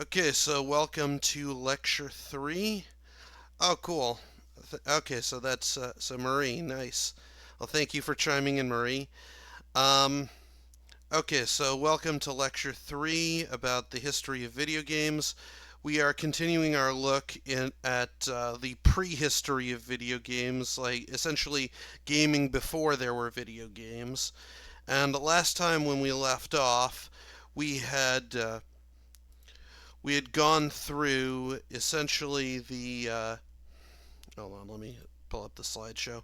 Okay, so welcome to lecture 3. Oh, cool. Okay, so that's so Marie, nice. Well, thank you for chiming in, Marie. Um, okay, so welcome to lecture 3 about the history of video games. We are continuing our look at the prehistory of video games, like essentially gaming before there were video games. And the last time when we left off, we had uh, we had gone through essentially hold on, let me pull up the slideshow.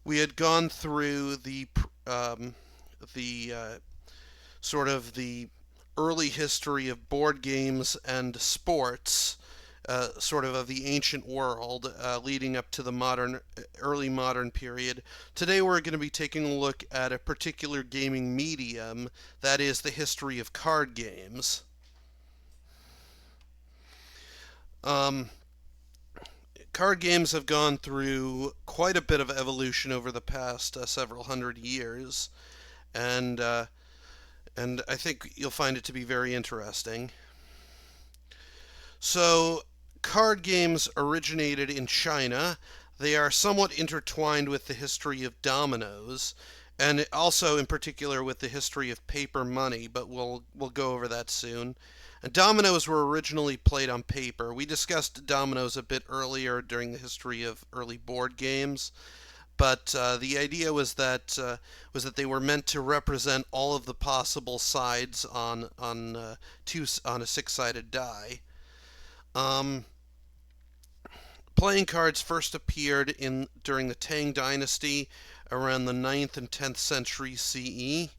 We had gone through the sort of the early history of board games and sports, sort of the ancient world, leading up to the early modern period. Today we're going to be taking a look at a particular gaming medium, that is the history of card games. Um, Card games have gone through quite a bit of evolution over the past several hundred years, and and I think you'll find it to be very interesting. So, card games originated in China. They are somewhat intertwined with the history of dominoes, and also in particular with the history of paper money, but we'll go over that soon. And dominoes were originally played on paper. We discussed dominoes a bit earlier during the history of early board games, but the idea was that they were meant to represent all of the possible sides on a six-sided die. Um, Playing cards first appeared in during the Tang Dynasty around the 9th and 10th century CE.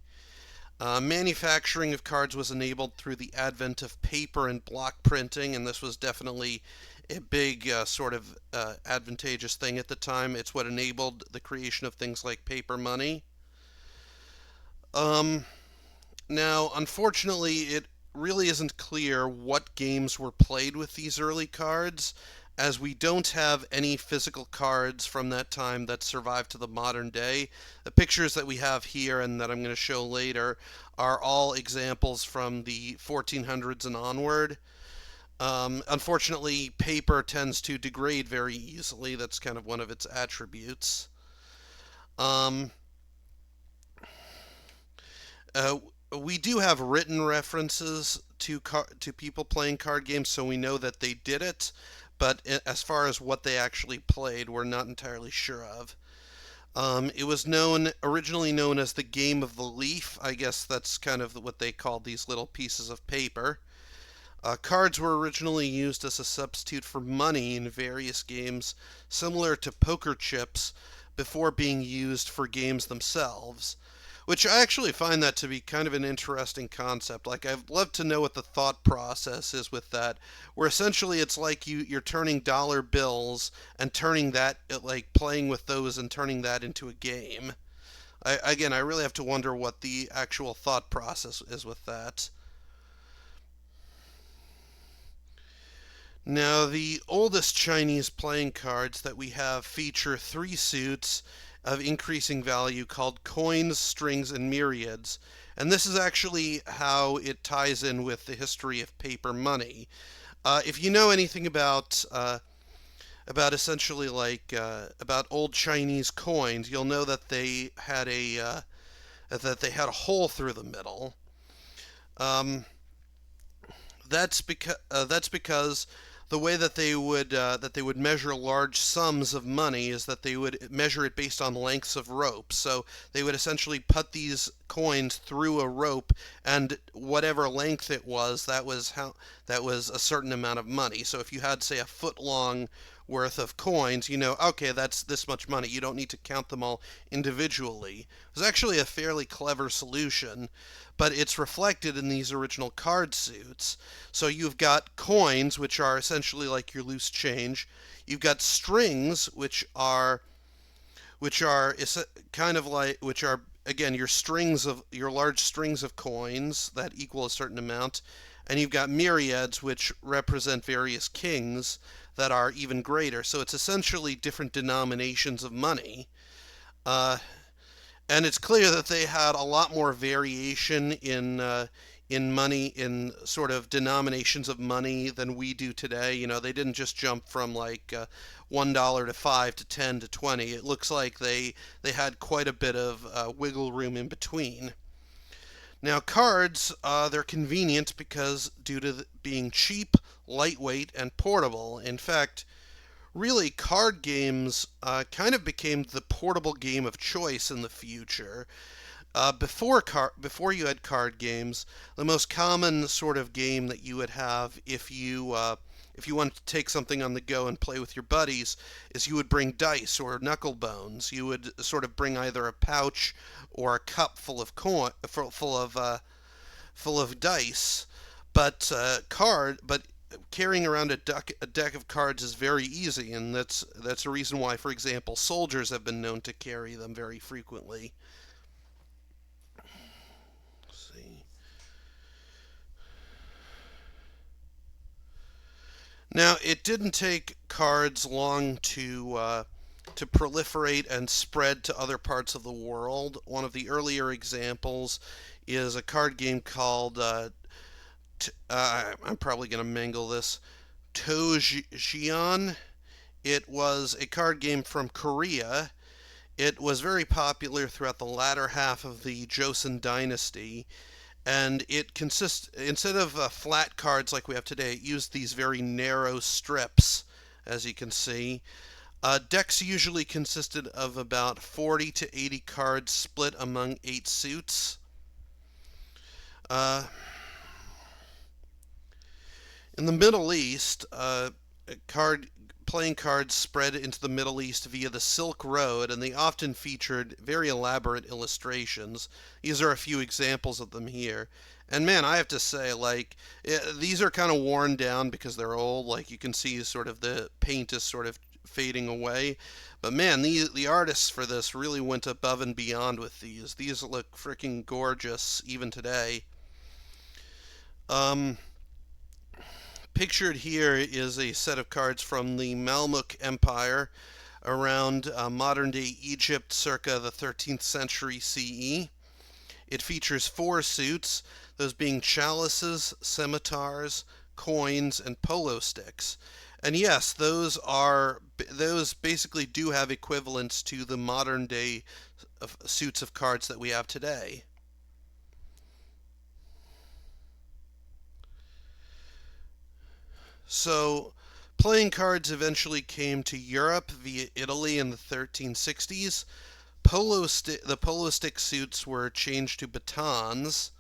Manufacturing of cards was enabled through the advent of paper and block printing, and this was definitely a big sort of advantageous thing at the time. It's what enabled the creation of things like paper money. Um, Now, unfortunately, it really isn't clear what games were played with these early cards, as we don't have any physical cards from that time that survive to the modern day. The pictures that we have here and that I'm going to show later are all examples from the 1400s and onward. Unfortunately, paper tends to degrade very easily. That's kind of one of its attributes. Um, Uh, we do have written references to people playing card games, so we know that they did it. But as far as what they actually played, we're not entirely sure of. It was originally known as the game of the leaf. I guess that's kind of what they called these little pieces of paper. Cards were originally used as a substitute for money in various games, similar to poker chips, before being used for games themselves. Which I actually find that to be kind of an interesting concept. Like, I'd love to know what the thought process is with that, where essentially it's like you're turning dollar bills and turning that, like playing with those and turning that into a game. I really have to wonder what the actual thought process is with that. Now, the oldest Chinese playing cards that we have feature three suits of increasing value called coins, strings, and myriads. And this is actually how it ties in with the history of paper money. If you know anything about essentially about old Chinese coins, you'll know that they had a hole through the middle. Um, that's because the way that they would measure large sums of money is that they would measure it based on lengths of rope. So they would essentially put these coins through a rope, and whatever length it was, that was a certain amount of money. So if you had, say, a foot long worth of coins, you know, okay, that's this much money. You don't need to count them all individually. It was actually a fairly clever solution, but it's reflected in these original card suits. So you've got coins, which are essentially like your loose change. You've got strings, which are kind of like which are again your large strings of coins that equal a certain amount, and you've got myriads, which represent various kings that are even greater. So it's essentially different denominations of money. Uh, and it's clear that they had a lot more variation in money, in sort of denominations of money than we do today. You know, they didn't just jump from like $1 to 5 to 10 to 20. It looks like they had quite a bit of wiggle room in between. Now, cards, they're convenient because due to being cheap, lightweight, and portable. In fact, really, card games kind of became the portable game of choice in the future. Before you had card games, the most common sort of game that you would have if you wanted to take something on the go and play with your buddies is you would bring dice or knuckle bones. You would sort of bring either a pouch or a cup full of dice. But carrying around a deck of cards is very easy, and that's a reason why, for example, soldiers have been known to carry them very frequently. Let's see. Now, it didn't take cards long to proliferate and spread to other parts of the world. One of the earlier examples is a card game called I'm probably going to mangle this, Tojian. It was a card game from Korea. It was very popular throughout the latter half of the Joseon dynasty, and it consists, instead of flat cards like we have today, it used these very narrow strips, as you can see. Decks usually consisted of about 40 to 80 cards split among 8 suits. Uh, in the Middle East, card playing cards spread into the Middle East via the Silk Road, and they often featured very elaborate illustrations. These are a few examples of them here. And man, I have to say, like, these are kind of worn down because they're old. Like, you can see sort of the paint is sort of fading away. But man, the artists for this really went above and beyond with these. These look freaking gorgeous even today. Um, Pictured here is a set of cards from the Mamluk Empire around modern day Egypt circa the 13th century CE. It features 4 suits, those being chalices, scimitars, coins, and polo sticks. And yes, those basically do have equivalents to the modern day suits of cards that we have today. So, playing cards eventually came to Europe via Italy in the 1360s. The polo stick suits were changed to batons,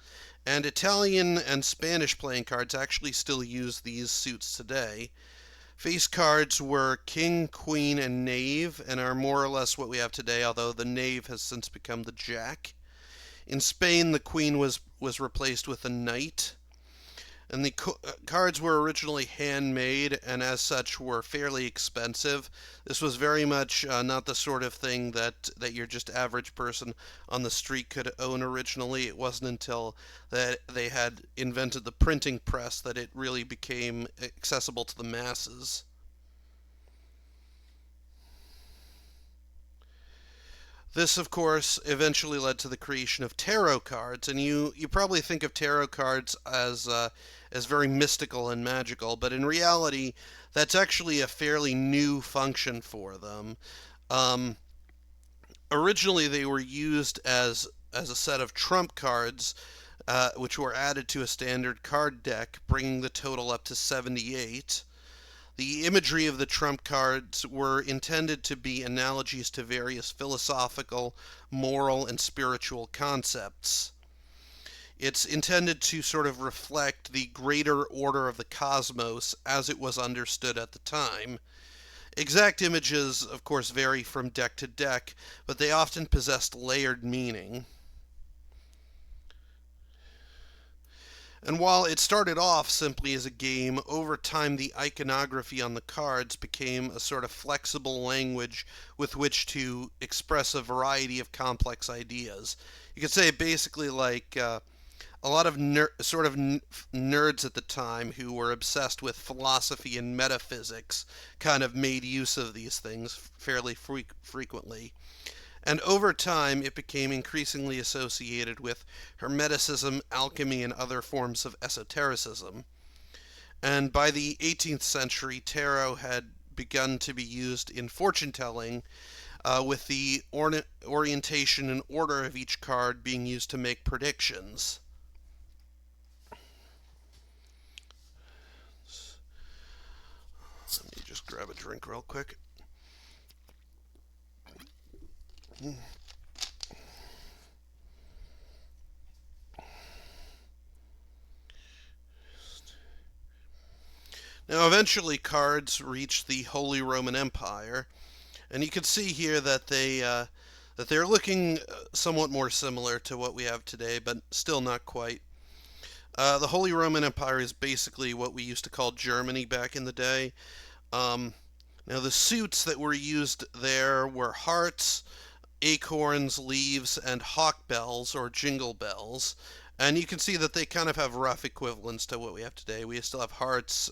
and Italian and Spanish playing cards actually still use these suits today. Face cards were king, queen, and knave, and are more or less what we have today, although the knave has since become the jack. In Spain, the queen was replaced with a knight. And the cards were originally handmade and as such were fairly expensive. This was very much not the sort of thing that your just average person on the street could own originally. It wasn't until that they had invented the printing press that it really became accessible to the masses. This, of course, eventually led to the creation of tarot cards, and you probably think of tarot cards as very mystical and magical, but in reality, that's actually a fairly new function for them. Um, Originally, they were used as a set of trump cards, which were added to a standard card deck, bringing the total up to 78. The imagery of the trump cards were intended to be analogies to various philosophical, moral, and spiritual concepts. It's intended to sort of reflect the greater order of the cosmos as it was understood at the time. Exact images, of course, vary from deck to deck, but they often possessed layered meaning. And while it started off simply as a game, over time the iconography on the cards became a sort of flexible language with which to express a variety of complex ideas. You could say basically like a lot of nerds at the time who were obsessed with philosophy and metaphysics kind of made use of these things fairly frequently. And over time, it became increasingly associated with Hermeticism, alchemy, and other forms of esotericism. And by the 18th century, tarot had begun to be used in fortune telling, with the orientation and order of each card being used to make predictions. Let me just grab a drink real quick. Now, eventually, cards reached the Holy Roman Empire, and you can see here that they're looking somewhat more similar to what we have today, but still not quite. The Holy Roman Empire is basically what we used to call Germany back in the day. Um, Now, the suits that were used there were hearts, acorns, leaves, and hawk bells or jingle bells. And you can see that they kind of have rough equivalents to what we have today. We still have hearts.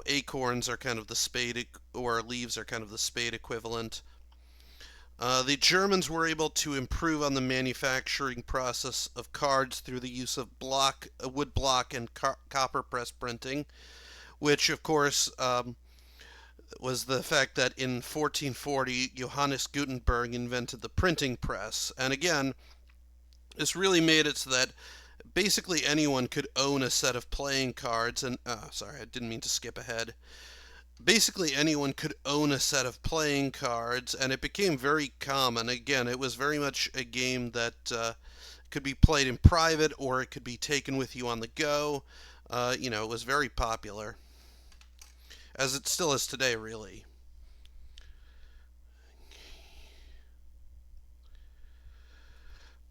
Acorns are kind of the spade, or leaves are kind of the spade equivalent. The Germans were able to improve on the manufacturing process of cards through the use of wood block, and copper press printing, which, of course, was the fact that in 1440 Johannes Gutenberg invented the printing press. And again, this really made it so that basically anyone could own a set of playing cards. And sorry, I didn't mean to skip ahead. Basically anyone could own a set of playing cards, and it became very common. Again, it was very much a game that could be played in private, or it could be taken with you on the go. It was very popular, as it still is today, really.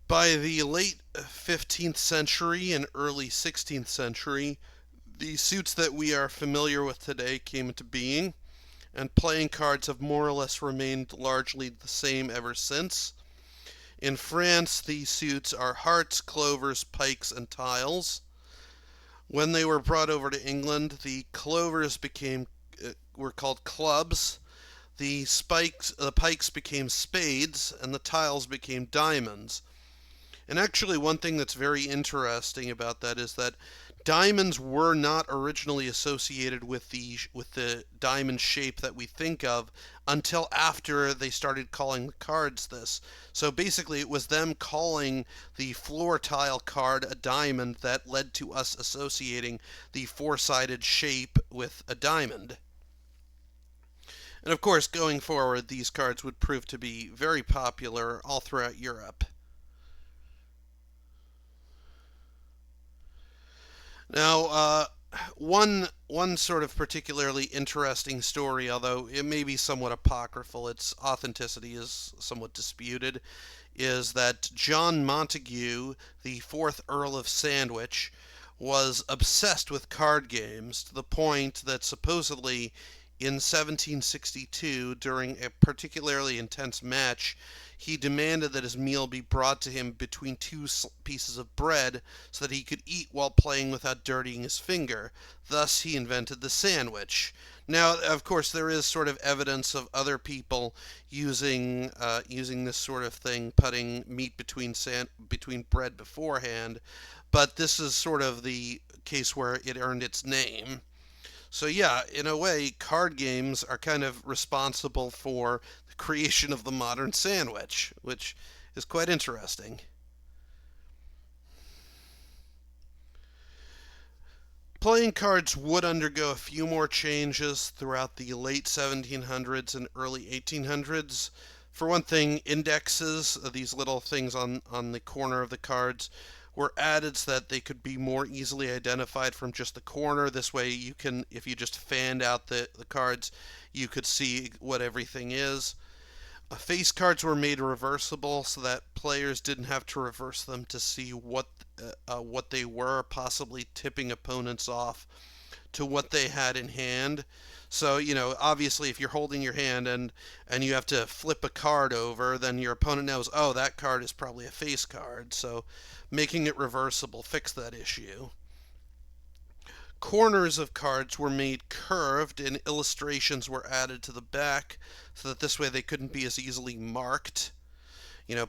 By the late 15th century and early 16th century, the suits that we are familiar with today came into being, and playing cards have more or less remained largely the same ever since. In France, these suits are hearts, clovers, pikes, and tiles. When they were brought over to England, the clovers were called clubs. The pikes became spades, and the tiles became diamonds. And actually, one thing that's very interesting about that is that diamonds were not originally associated with the diamond shape that we think of until after they started calling the cards this. So basically, it was them calling the floor tile card a diamond that led to us associating the four-sided shape with a diamond. And of course, going forward, these cards would prove to be very popular all throughout Europe. Now, one sort of particularly interesting story, although it may be somewhat apocryphal, its authenticity is somewhat disputed, is that John Montague, the fourth Earl of Sandwich, was obsessed with card games to the point that supposedly in 1762, during a particularly intense match, he demanded that his meal be brought to him between two pieces of bread so that he could eat while playing without dirtying his finger. Thus, he invented the sandwich. Now, of course, there is sort of evidence of other people using this sort of thing, putting meat between bread beforehand, but this is sort of the case where it earned its name. So yeah, in a way, card games are kind of responsible for the creation of the modern sandwich, which is quite interesting. Playing cards would undergo a few more changes throughout the late 1700s and early 1800s. For one thing, indexes, these little things on the corner of the cards, were added so that they could be more easily identified from just the corner. This way, you can, if you just fanned out the cards, you could see what everything is. Face cards were made reversible so that players didn't have to reverse them to see what they were, possibly tipping opponents off to what they had in hand. So, obviously if you're holding your hand and you have to flip a card over, then your opponent knows, oh, that card is probably a face card. So, making it reversible fixed that issue. Corners of cards were made curved and illustrations were added to the back so that this way they couldn't be as easily marked.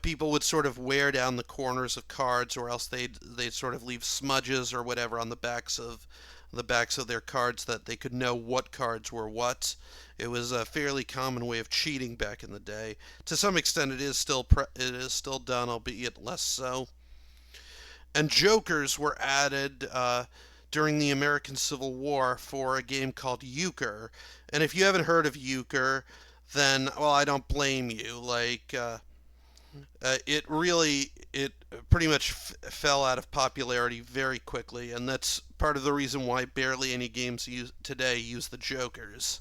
People would sort of wear down the corners of cards, or else they'd sort of leave smudges or whatever on the backs of their cards that they could know what cards were what. It was a fairly common way of cheating back in the day. To some extent, it is still done, albeit less so. And jokers were added during the American Civil War for a game called euchre. And if you haven't heard of euchre, then well, I don't blame you. It pretty much fell out of popularity very quickly, and that's part of the reason why barely any games today use the jokers.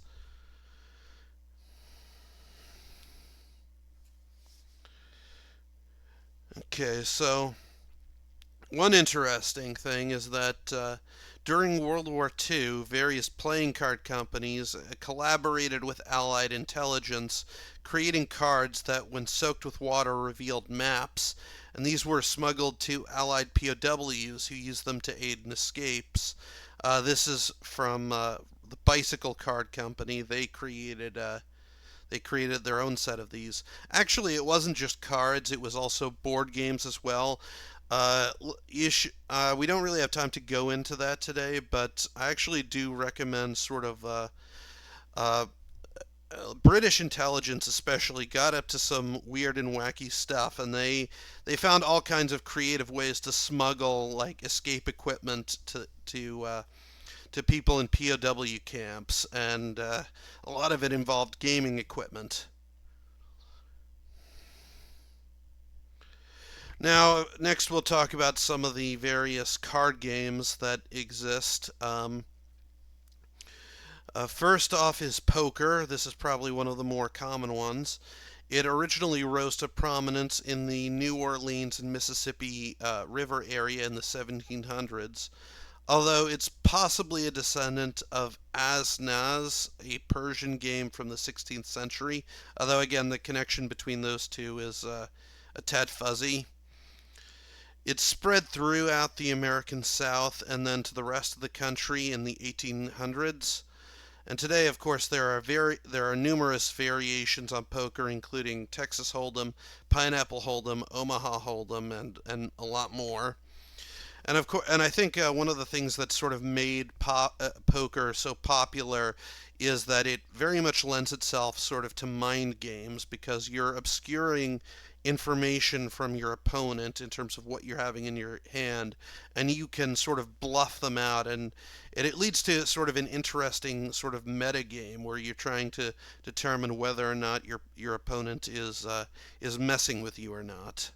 Okay, so one interesting thing is that during World War II, various playing card companies collaborated with Allied intelligence, creating cards that, when soaked with water, revealed maps, and these were smuggled to Allied POWs who used them to aid in escapes. This is from the Bicycle Card Company. They created their own set of these. Actually, it wasn't just cards; it was also board games as well. We don't really have time to go into that today, but I actually do recommend sort of uh, British intelligence, especially, got up to some weird and wacky stuff, and they found all kinds of creative ways to smuggle like escape equipment to people in POW camps, and a lot of it involved gaming equipment. Now, next we'll talk about some of the various card games that exist. First off is poker. This is probably one of the more common ones. It originally rose to prominence in the New Orleans and Mississippi River area in the 1700s, although it's possibly a descendant of Asnaz, a Persian game from the 16th century, although again the connection between those two is a tad fuzzy. It spread throughout the American South and then to the rest of the country in the 1800s. And today, of course, there are numerous variations on poker, including Texas Hold'em, Pineapple Hold'em, Omaha Hold'em, and a lot more. And I think one of the things that sort of made poker so popular is that it very much lends itself sort of to mind games, because you're obscuring information from your opponent in terms of what you're having in your hand, and you can sort of bluff them out, and it leads to sort of an interesting sort of meta game where you're trying to determine whether or not your opponent is messing with you or not.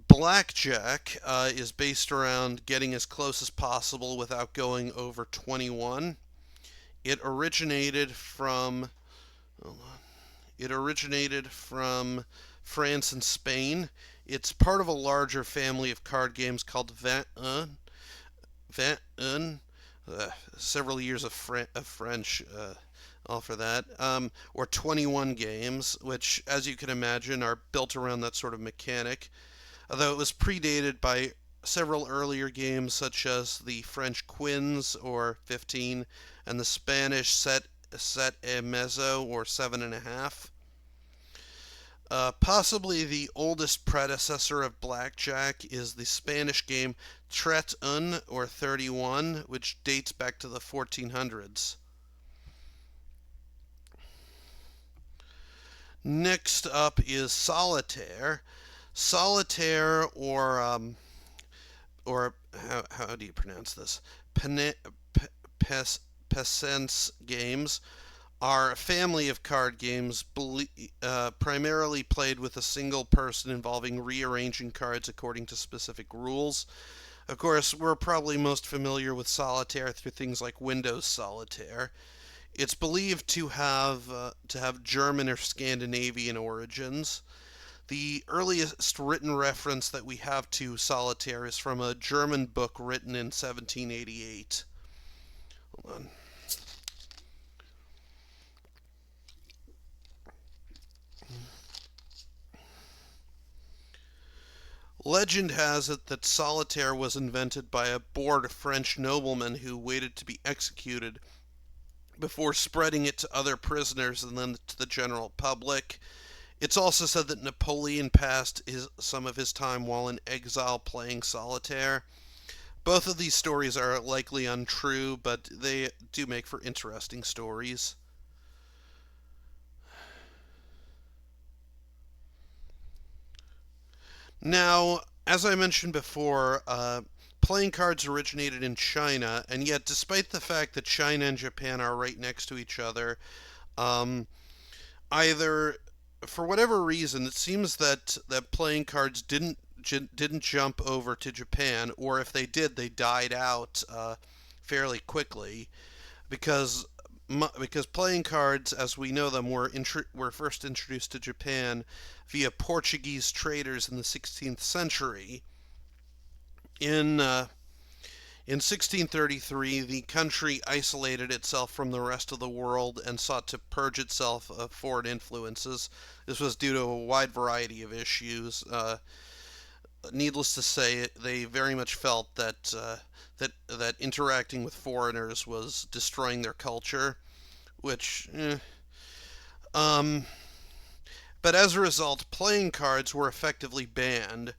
Blackjack is based around getting as close as possible without going over 21. It originated from it originated from France and Spain. It's part of a larger family of card games called 21. 21. Several years of French, all for that. Or 21 games, which, as you can imagine, are built around that sort of mechanic, although it was predated by several earlier games such as the French quins or 15 and the Spanish set e mezzo or 7.5. Possibly the oldest predecessor of blackjack is the Spanish game Tret un or 31, which dates back to the 1400s. Next up is solitaire. Solitaire, or how do you pronounce this? Pene, Pesence games are a family of card games primarily played with a single person, involving rearranging cards according to specific rules. Of course, we're probably most familiar with solitaire through things like Windows Solitaire. It's believed to have German or Scandinavian origins. The earliest written reference that we have to solitaire is from a German book written in 1788. Hold on. Legend has it that solitaire was invented by a bored French nobleman who waited to be executed before spreading it to other prisoners and then to the general public. It's also said that Napoleon passed some of his time while in exile playing solitaire. Both of these stories are likely untrue, but they do make for interesting stories. Now, as I mentioned before, playing cards originated in China, and yet, despite the fact that China and Japan are right next to each other, um, either for whatever reason, it seems that playing cards didn't jump over to Japan, or if they did, they died out fairly quickly because because playing cards, as we know them, were first introduced to Japan via Portuguese traders in the 16th century. In in 1633, the country isolated itself from the rest of the world and sought to purge itself of foreign influences. This was due to a wide variety of issues. Needless to say, they very much felt that interacting with foreigners was destroying their culture, which, um, but as a result, playing cards were effectively banned.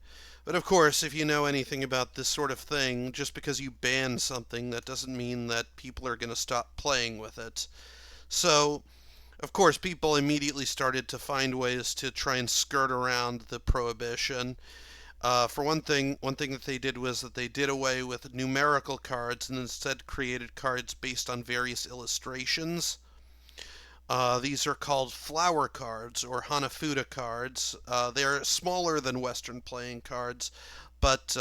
But of course, if you know anything about this sort of thing, just because you ban something, that doesn't mean that people are going to stop playing with it. So, of course, people immediately started to find ways to try and skirt around the prohibition. For one thing that they did was that they did away with numerical cards and instead created cards based on various illustrations. These are called flower cards or Hanafuda cards. They're smaller than Western playing cards, but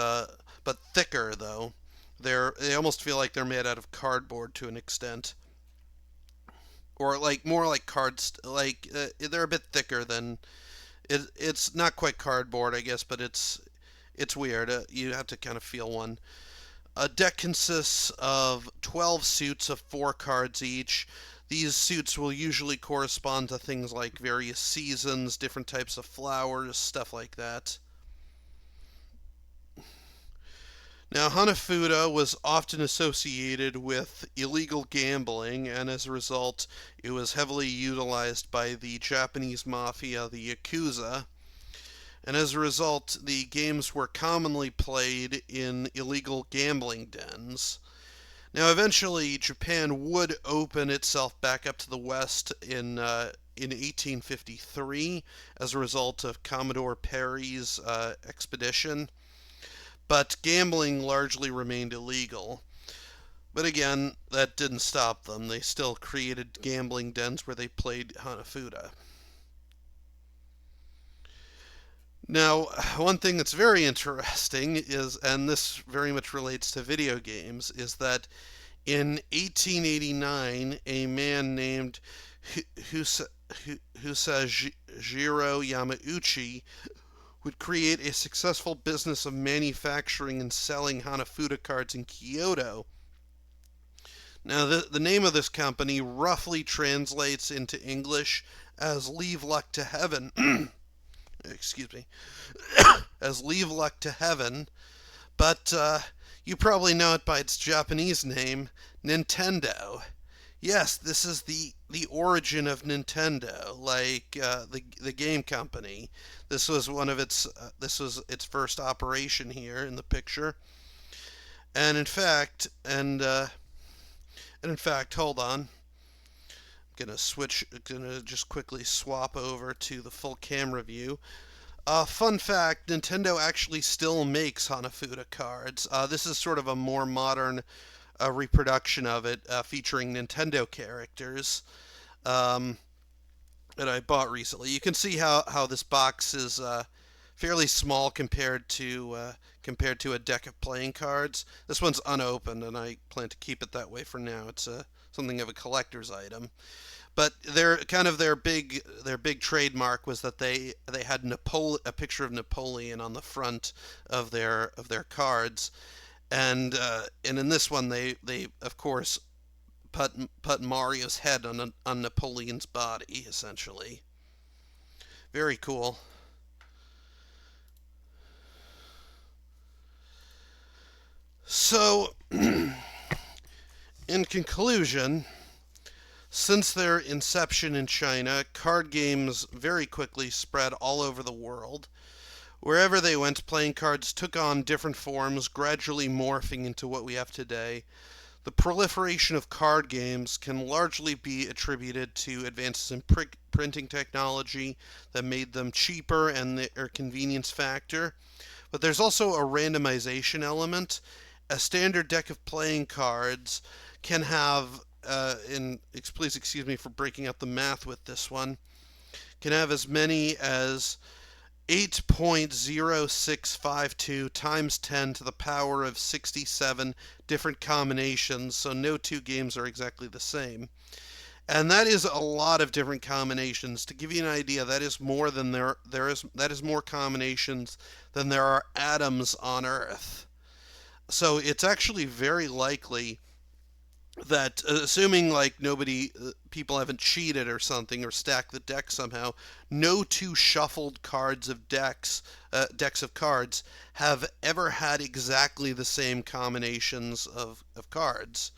thicker though. They almost feel like they're made out of cardboard to an extent, or like more like cards. They're a bit thicker than it's not quite cardboard, I guess, but it's weird. You have to kind of feel one. A deck consists of 12 suits of 4 cards each. These suits will usually correspond to things like various seasons, different types of flowers, stuff like that. Now, Hanafuda was often associated with illegal gambling, and as a result, it was heavily utilized by the Japanese mafia, the Yakuza. And as a result, the games were commonly played in illegal gambling dens. Now, eventually, Japan would open itself back up to the West in 1853 as a result of Commodore Perry's expedition, but gambling largely remained illegal. But again, that didn't stop them. They still created gambling dens where they played Hanafuda. Now, one thing that's very interesting is, and this very much relates to video games, is that in 1889, a man named Husajiro Yamauchi would create a successful business of manufacturing and selling Hanafuda cards in Kyoto. Now, the name of this company roughly translates into English as Leave Luck to Heaven. Excuse me. As Leave Luck to Heaven, but you probably know it by its Japanese name, Nintendo. Yes, this is the origin of Nintendo, like the game company. This was its first operation here in the picture, and in fact, hold on. Gonna just quickly swap over to the full camera view. Fun fact, Nintendo actually still makes Hanafuda cards. This is sort of a more modern reproduction of it, featuring Nintendo characters um, that I bought recently. You can see how this box is fairly small compared to a deck of playing cards. This one's unopened, and I plan to keep it that way for now. It's something of a collector's item. But their big trademark was that they had a picture of Napoleon on the front of their cards, and in this one they of course put Mario's head on Napoleon's body essentially. Very cool. So, in conclusion, Since their inception in China, card games very quickly spread all over the world. Wherever they went, playing cards took on different forms, gradually morphing into what we have today. The proliferation of card games can largely be attributed to advances in printing technology that made them cheaper and their convenience factor. But there's also a randomization element. A standard deck of playing cards can have, please excuse me for breaking up the math with this one, can have as many as 8.0652 times 10 to the power of 67 different combinations, so no two games are exactly the same. And that is a lot of different combinations. To give you an idea, that is more than that is more combinations than there are atoms on Earth. So it's actually very likely that, assuming like nobody people haven't cheated or something or stacked the deck somehow, no two shuffled decks of cards have ever had exactly the same combinations of cards.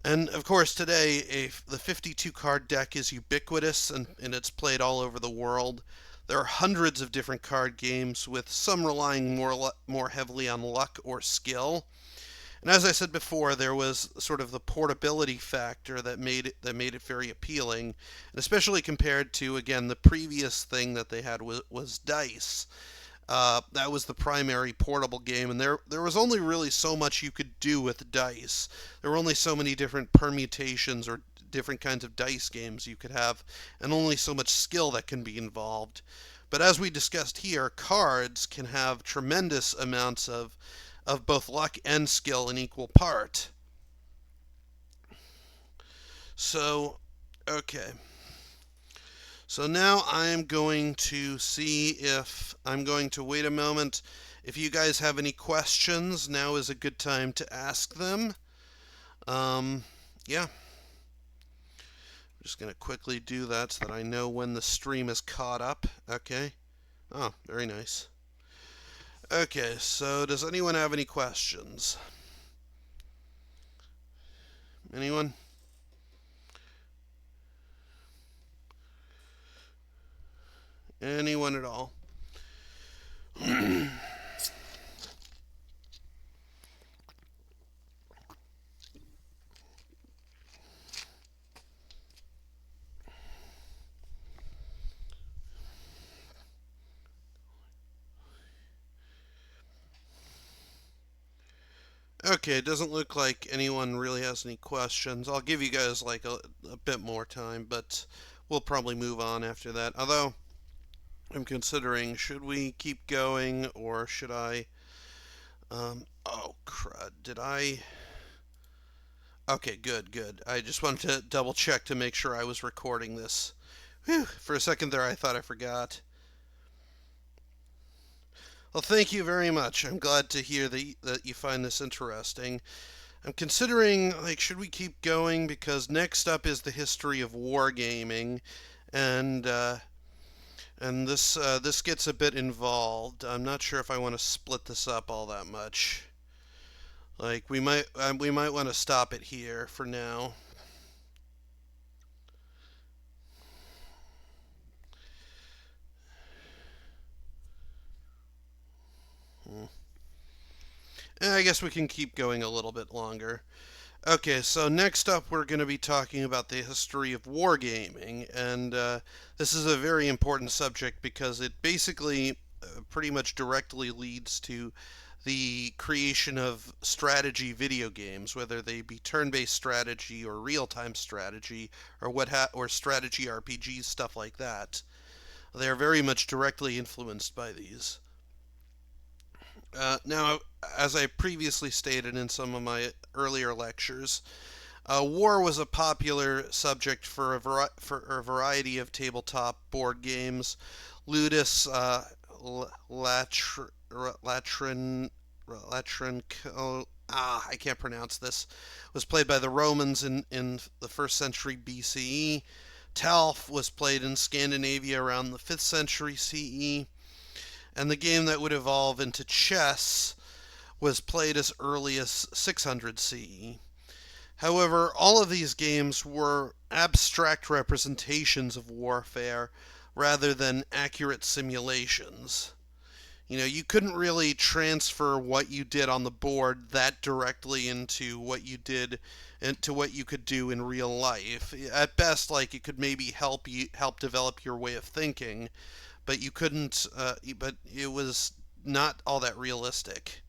And of course, today the 52 card deck is ubiquitous, and it's played all over the world. There are hundreds of different card games, with some relying more heavily on luck or skill. And as I said before, there was sort of the portability factor that made it very appealing, and especially compared to, again, the previous thing that they had was dice. That was the primary portable game, and there was only really so much you could do with dice. There were only so many different permutations or different kinds of dice games you could have, and only so much skill that can be involved. But as we discussed here, cards can have tremendous amounts of both luck and skill in equal part. So, okay. So now I'm going to see if I'm going to wait a moment. If you guys have any questions, now is a good time to ask them. Yeah. I'm just going to quickly do that so that I know when the stream is caught up. Okay. Oh, very nice. Okay, so does anyone have any questions? Anyone? Anyone at all? Okay, it doesn't look like anyone really has any questions. I'll give you guys like a bit more time, but we'll probably move on after that. Although, I'm considering, should we keep going or should I... oh, crud. Did I... Okay, good, good. I just wanted to double check to make sure I was recording this. Whew, for a second there I thought I forgot. Well, thank you very much. I'm glad to hear that you find this interesting. I'm considering, like, should we keep going? Because next up is the history of wargaming, and this gets a bit involved. I'm not sure if I want to split this up all that much. Like, we might want to stop it here for now. And I guess we can keep going a little bit longer. Okay, so next up we're going to be talking about the history of wargaming, and this is a very important subject because it basically pretty much directly leads to the creation of strategy video games, whether they be turn-based strategy or real-time strategy or or strategy RPGs, stuff like that. They are very much directly influenced by these. Now, as I previously stated in some of my earlier lectures, war was a popular subject for for a variety of tabletop board games. Ludus Latrin, I can't pronounce this, was played by the Romans in the 1st century BCE. Talf was played in Scandinavia around the 5th century CE. And the game that would evolve into chess was played as early as 600 CE. However, all of these games were abstract representations of warfare rather than accurate simulations. You couldn't really transfer what you did on the board that directly into what you did into what you could do in real life. At best, like it could maybe help develop your way of thinking, but you couldn't. But it was not all that realistic.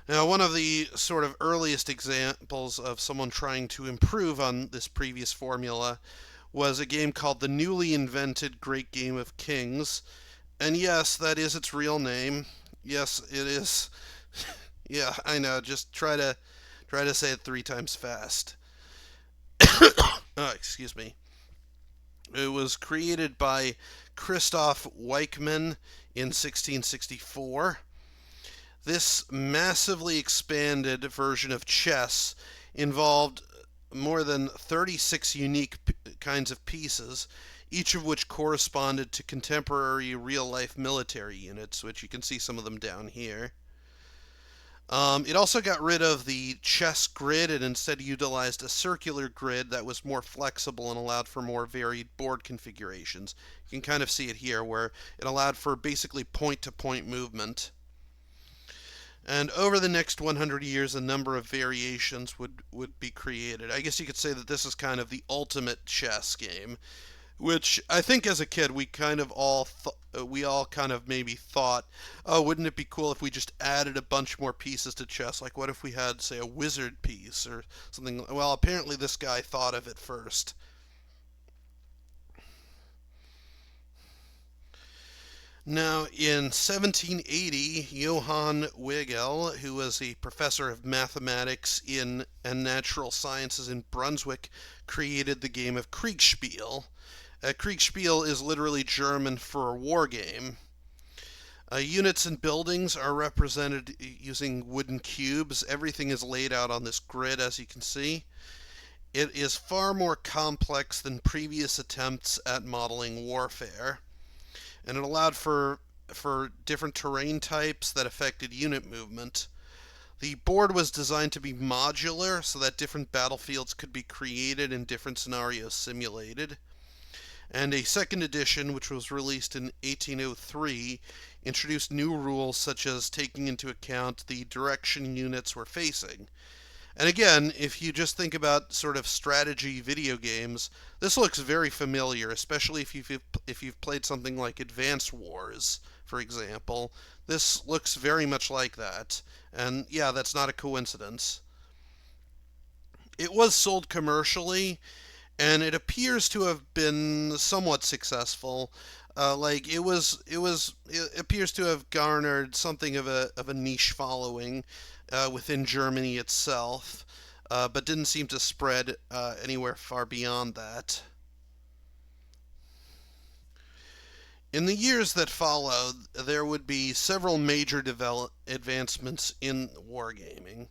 Now, one of the sort of earliest examples of someone trying to improve on this previous formula was a game called the newly invented Great Game of Kings. And yes, that is its real name. Yes, it is. Yeah, I know. Just try to say it 3 times fast. Oh, excuse me. It was created by Christoph Weichmann in 1664. This massively expanded version of chess involved more than 36 unique kinds of pieces, each of which corresponded to contemporary real life military units, which you can see some of them down here. It also got rid of the chess grid and instead utilized a circular grid that was more flexible and allowed for more varied board configurations. You can kind of see it here where it allowed for basically point to point movement. And over the next 100 years, a number of variations would be created. I guess you could say that this is kind of the ultimate chess game, which I think as a kid we all kind of maybe thought, oh, wouldn't it be cool if we just added a bunch more pieces to chess? Like, what if we had, say, a wizard piece or something? Well, apparently this guy thought of it first. Now, in 1780, Johann Wigel, who was a professor of mathematics and natural sciences in Brunswick, created the game of Kriegspiel. Kriegspiel is literally German for a war game. Units and buildings are represented using wooden cubes. Everything is laid out on this grid, as you can see. It is far more complex than previous attempts at modeling warfare, and it allowed for different terrain types that affected unit movement. The board was designed to be modular so that different battlefields could be created and different scenarios simulated. And a second edition, which was released in 1803, introduced new rules such as taking into account the direction units were facing. And again, if you just think about sort of strategy video games, this looks very familiar, especially if you've played something like Advance Wars, for example. This looks very much like that. And yeah, that's not a coincidence. It was sold commercially, and it appears to have been somewhat successful. It appears to have garnered something of a niche following within Germany itself, but didn't seem to spread anywhere far beyond that. In the years that followed, there would be several major advancements in wargaming.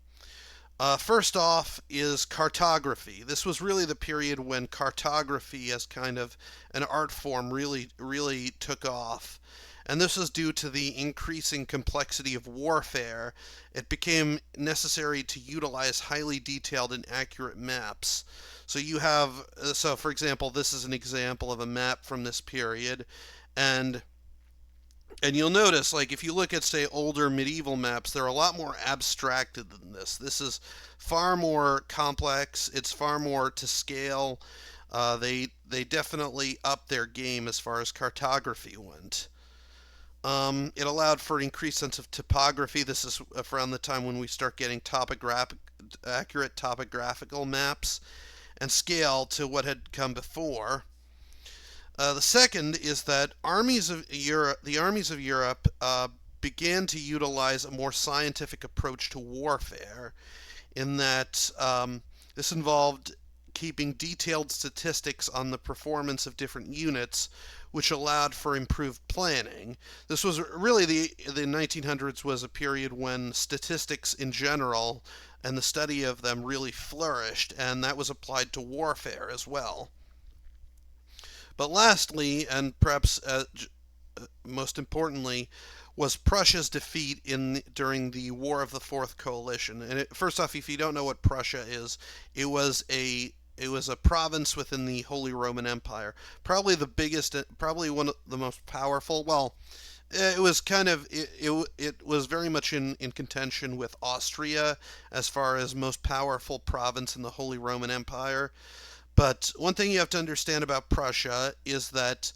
First off is cartography. This was really the period when cartography as kind of an art form really took off. And this was due to the increasing complexity of warfare. It became necessary to utilize highly detailed and accurate maps. So for example, this is an example of a map from this period, and and you'll notice, like, if you look at, say, older medieval maps, they're a lot more abstracted than this. This is far more complex. It's far more to scale. They definitely upped their game as far as cartography went. It allowed for increased sense of topography. This is around the time when we start getting accurate topographical maps and scale to what had come before. The second is that the armies of Europe began to utilize a more scientific approach to warfare, in that this involved keeping detailed statistics on the performance of different units, which allowed for improved planning. This was really the 1900s was a period when statistics in general and the study of them really flourished, and that was applied to warfare as well. But lastly, and perhaps most importantly, was Prussia's defeat during the War of the Fourth Coalition. And first off, if you don't know what Prussia is, it was a province within the Holy Roman Empire, probably the biggest, probably one of the most powerful. Well, it was kind of it was very much in contention with Austria as far as most powerful province in the Holy Roman Empire. But one thing you have to understand about Prussia is that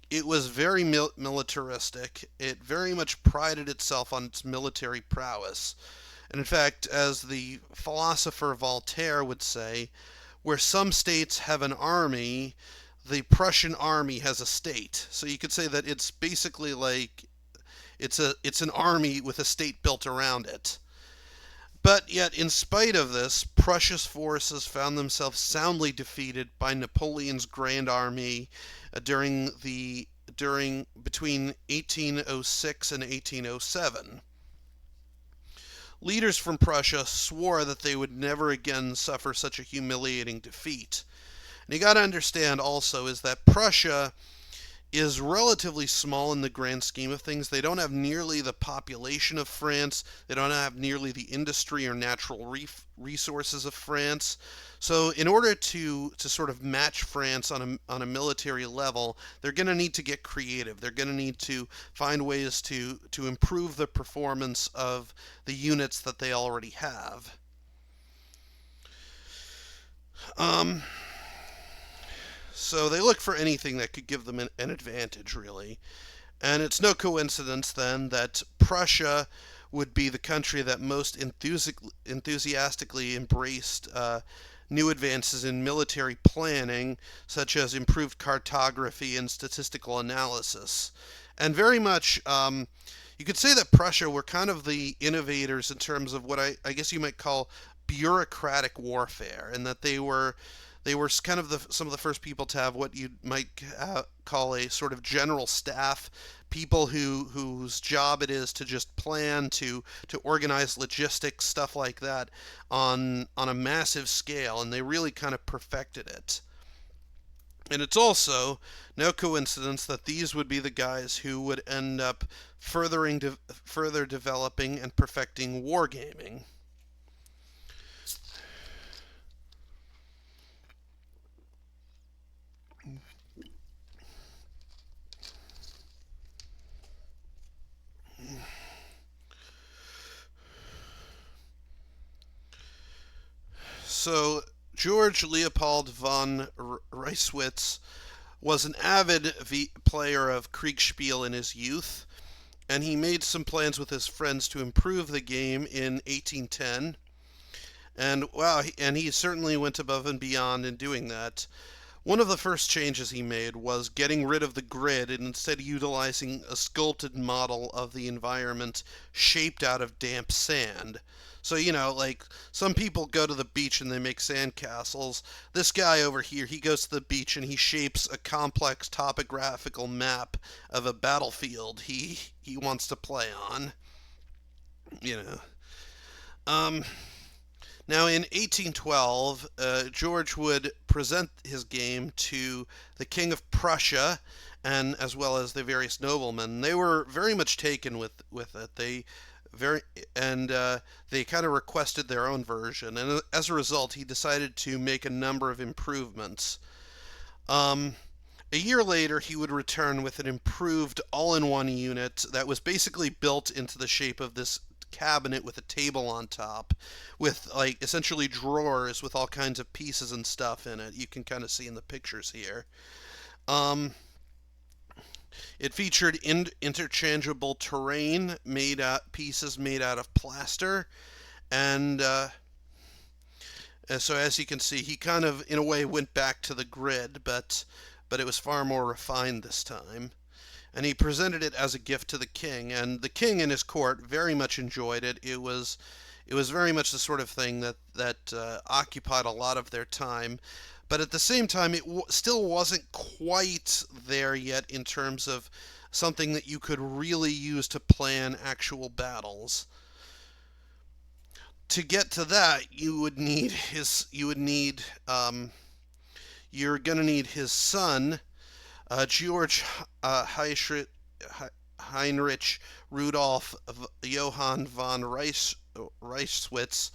it was very militaristic. It very much prided itself on its military prowess. And in fact, as the philosopher Voltaire would say, where some states have an army, the Prussian army has a state. So you could say that it's basically like it's an army with a state built around it. But yet, in spite of this, Prussia's forces found themselves soundly defeated by Napoleon's Grand Army during between 1806 and 1807. Leaders from Prussia swore that they would never again suffer such a humiliating defeat. And you got to understand also is that Prussia is relatively small in the grand scheme of things. They don't have nearly the population of France. They don't have nearly the industry or natural resources of France. So in order to sort of match France on a military level, they're going to need to get creative. They're going to need to find ways to improve the performance of the units that they already have. So they look for anything that could give them an advantage, really. And it's no coincidence then that Prussia would be the country that most enthusiastically embraced new advances in military planning, such as improved cartography and statistical analysis. And very much, you could say that Prussia were kind of the innovators in terms of what I guess you might call bureaucratic warfare, and that they were kind of some of the first people to have what you might call a sort of general staff, people whose job it is to just plan, to organize logistics, stuff like that, on a massive scale, and they really kind of perfected it. And it's also no coincidence that these would be the guys who would end up further developing and perfecting wargaming. So George Leopold von Reiswitz was an avid player of Kriegspiel in his youth, and he made some plans with his friends to improve the game in 1810. And wow, and he certainly went above and beyond in doing that. One of the first changes he made was getting rid of the grid and instead utilizing a sculpted model of the environment shaped out of damp sand. So, like some people go to the beach and they make sand castles. This guy over here, he goes to the beach and he shapes a complex topographical map of a battlefield he wants to play on. You know. Now, in 1812, George would present his game to the King of Prussia, and as well as the various noblemen. They were very much taken with it. Very and they kind of requested their own version, and as a result, he decided to make a number of improvements. A year later, he would return with an improved all-in-one unit that was basically built into the shape of this cabinet with a table on top, with like essentially drawers with all kinds of pieces and stuff in it. You can kind of see in the pictures here. Um, it featured interchangeable terrain pieces made out of plaster, and so as you can see, he kind of in a way went back to the grid, but it was far more refined this time. And he presented it as a gift to the king, and the king and his court very much enjoyed it. It was very much the sort of thing that occupied a lot of their time, but at the same time, it still wasn't quite there yet in terms of something that you could really use to plan actual battles. To get to that, you're going to need his son, George Heinrich Rudolf Johann von Reichswitz.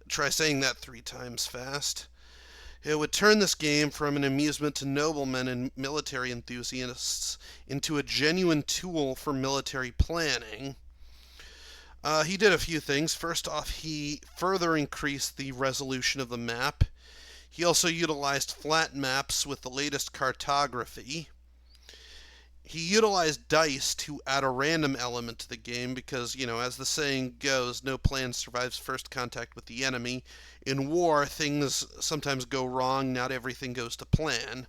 Try saying that 3 times fast. It would turn this game from an amusement to noblemen and military enthusiasts into a genuine tool for military planning. He did a few things. First off, he further increased the resolution of the map. He also utilized flat maps with the latest cartography. He utilized dice to add a random element to the game because, as the saying goes, no plan survives first contact with the enemy. In war, things sometimes go wrong, not everything goes to plan.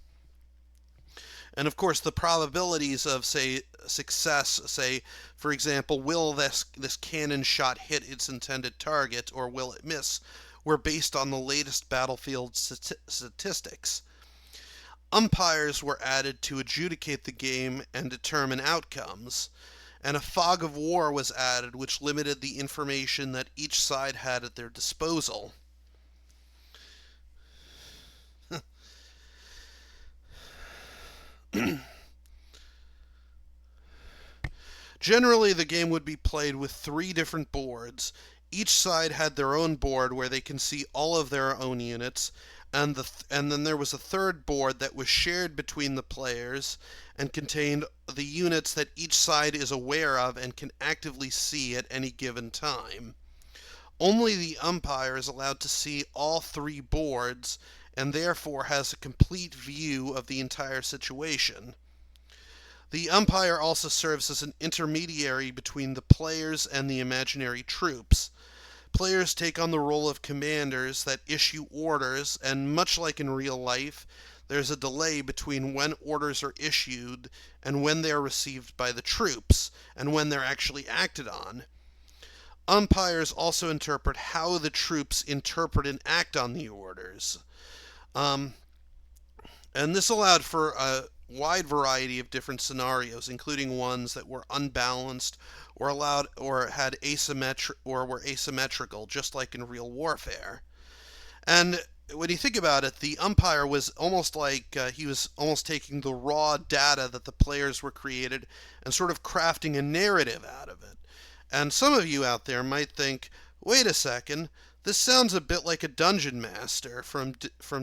And of course, the probabilities of, say, success, say, for example, will this cannon shot hit its intended target or will it miss, were based on the latest battlefield statistics. Umpires were added to adjudicate the game and determine outcomes, and a fog of war was added which limited the information that each side had at their disposal. Generally, the game would be played with 3 different boards. Each side had their own board where they can see all of their own units, and then there was a third board that was shared between the players and contained the units that each side is aware of and can actively see at any given time. Only the umpire is allowed to see all 3 boards and therefore has a complete view of the entire situation. The umpire also serves as an intermediary between the players and the imaginary troops. Players take on the role of commanders that issue orders, and much like in real life, there's a delay between when orders are issued and when they are received by the troops, and when they're actually acted on. Umpires also interpret how the troops interpret and act on the orders. Um, and this allowed for a wide variety of different scenarios, including ones that were unbalanced or allowed or had were asymmetrical, just like in real warfare. And when you think about it, the umpire was almost like he was almost taking the raw data that the players were created and sort of crafting a narrative out of it. And some of you out there might think, wait a second, this sounds a bit like a dungeon master from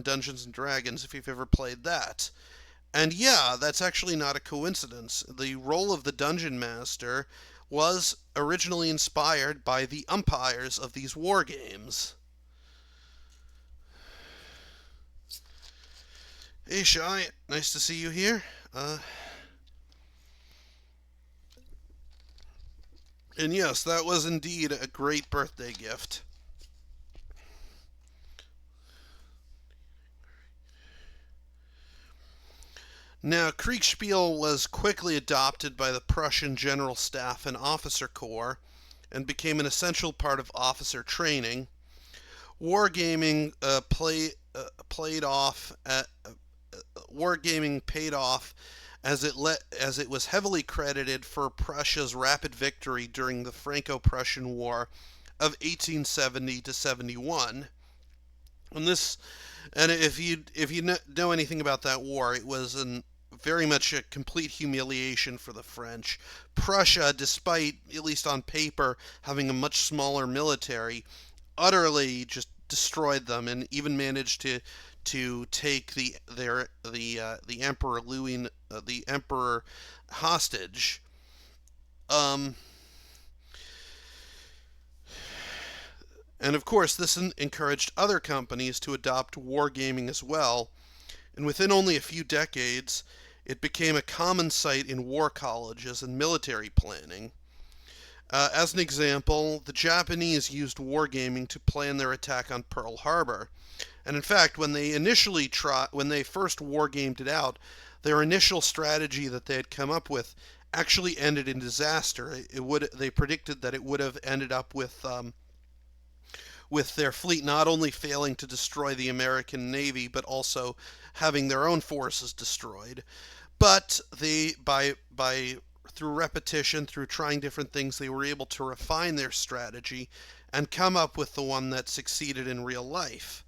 Dungeons and Dragons, if you've ever played that. And yeah, that's actually not a coincidence. The role of the dungeon master was originally inspired by the umpires of these war games. Hey Shai, nice to see you here. And yes, that was indeed a great birthday gift. Now, Kriegspiel was quickly adopted by the Prussian General Staff and Officer Corps and became an essential part of officer training. Wargaming played off. Wargaming paid off as it was heavily credited for Prussia's rapid victory during the Franco-Prussian War of 1870 to 71. And this, and if you know anything about that war, it was very much a complete humiliation for the French. Prussia, despite, at least on paper, having a much smaller military, utterly just destroyed them and even managed to take the Emperor Louis the Emperor hostage. And of course, this encouraged other companies to adopt wargaming as well. And within only a few decades, it became a common sight in war colleges and military planning. As an example, the Japanese used wargaming to plan their attack on Pearl Harbor. And in fact, when they first wargamed it out, their initial strategy that they had come up with actually ended in disaster. They predicted that it would have ended up with their fleet not only failing to destroy the American Navy, but also having their own forces destroyed. But through repetition, through trying different things, they were able to refine their strategy and come up with the one that succeeded in real life.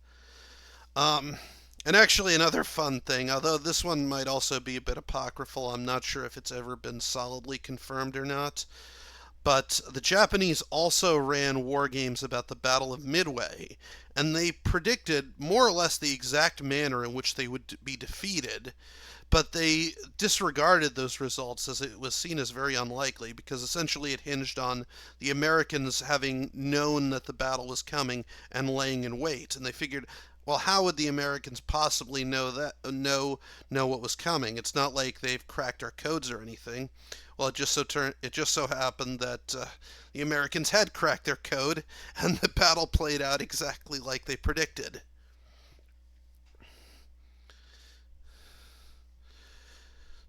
And actually, another fun thing, although this one might also be a bit apocryphal, I'm not sure if it's ever been solidly confirmed or not. But the Japanese also ran war games about the Battle of Midway, and they predicted more or less the exact manner in which they would be defeated. But they disregarded those results as it was seen as very unlikely because essentially it hinged on the Americans having known that the battle was coming and laying in wait. And they figured, well, how would the Americans possibly know what was coming? It's not like they've cracked our codes or anything. Well, it just so happened that the Americans had cracked their code, and the battle played out exactly like they predicted.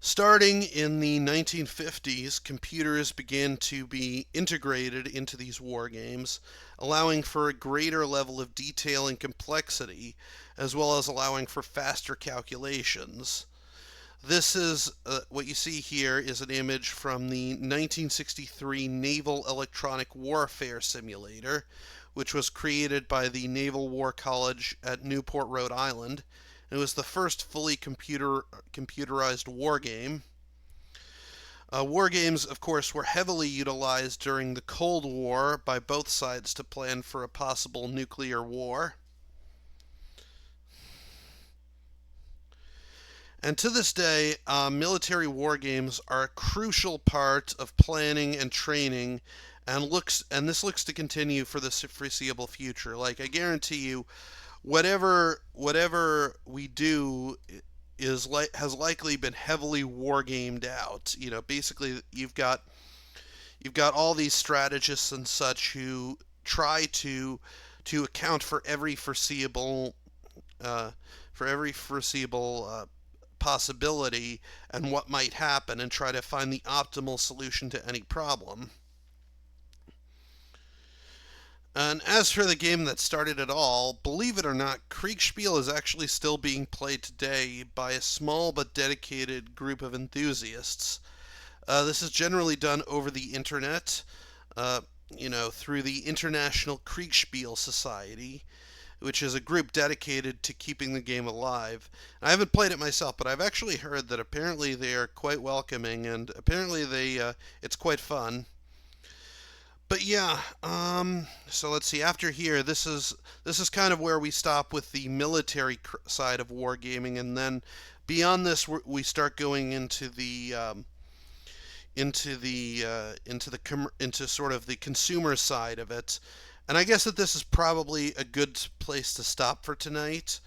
Starting in the 1950s, computers began to be integrated into these war games, allowing for a greater level of detail and complexity, as well as allowing for faster calculations. This is what you see here is an image from the 1963 Naval Electronic Warfare Simulator, which was created by the Naval War College at Newport, Rhode Island. It was the first fully computerized war game. War games, of course, were heavily utilized during the Cold War by both sides to plan for a possible nuclear war. And to this day, military war games are a crucial part of planning and training, and this looks to continue for the foreseeable future. Like I guarantee you, whatever we do has likely been heavily war gamed out. You know, basically you've got all these strategists and such who try to account uh, for every foreseeable possibility and what might happen and try to find the optimal solution to any problem. And as for the game that started it all, believe it or not, Kriegspiel is actually still being played today by a small but dedicated group of enthusiasts. This is generally done over the internet, uh, through the International Kriegspiel Society, which is a group dedicated to keeping the game alive. I haven't played it myself, but I've actually heard that apparently they are quite welcoming, and apparently it's quite fun. But yeah, so let's see. After here, this is kind of where we stop with the military side of wargaming, and then beyond this, we start going into sort of the consumer side of it. And I guess that this is probably a good place to stop for tonight.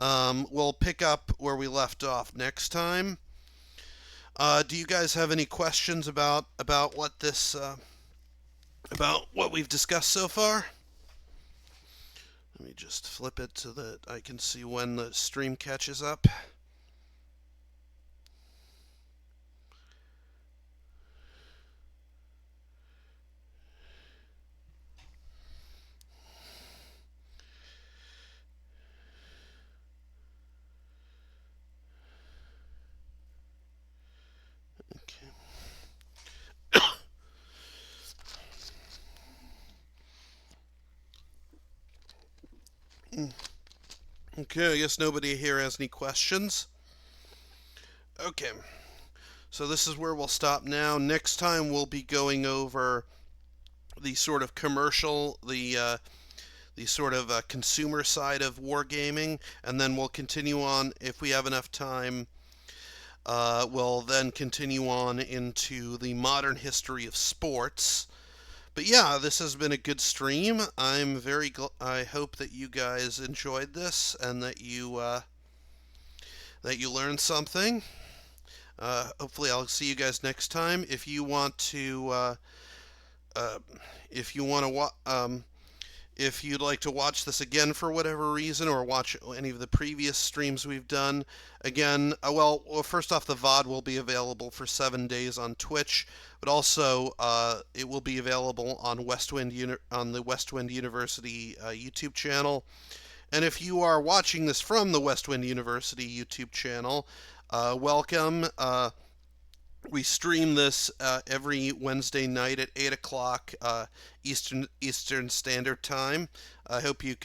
We'll pick up where we left off next time. Do you guys have any questions about about what we've discussed so far? Let me just flip it so that I can see when the stream catches up. Okay, I guess nobody here has any questions. Okay, so this is where we'll stop now. Next time we'll be going over the sort of the sort of consumer side of wargaming, and then we'll continue on if we have enough time. We'll then continue on into the modern history of sports. But yeah, this has been a good stream. I hope that you guys enjoyed this and that you learned something. Hopefully, I'll see you guys next time. Uh, if you want to if you'd like to watch this again for whatever reason, or watch any of the previous streams we've done, again, first off, the VOD will be available for 7 days on Twitch, but also it will be available on on the Westwind University YouTube channel. And if you are watching this from the Westwind University YouTube channel, welcome. We stream this every Wednesday night at 8 o'clock Eastern Standard Time. I hope you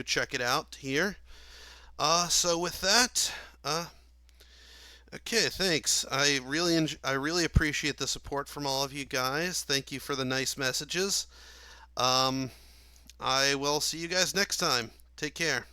check it out here. So with that, okay, thanks. I really appreciate the support from all of you guys. Thank you for the nice messages. Um, I will see you guys next time. Take care.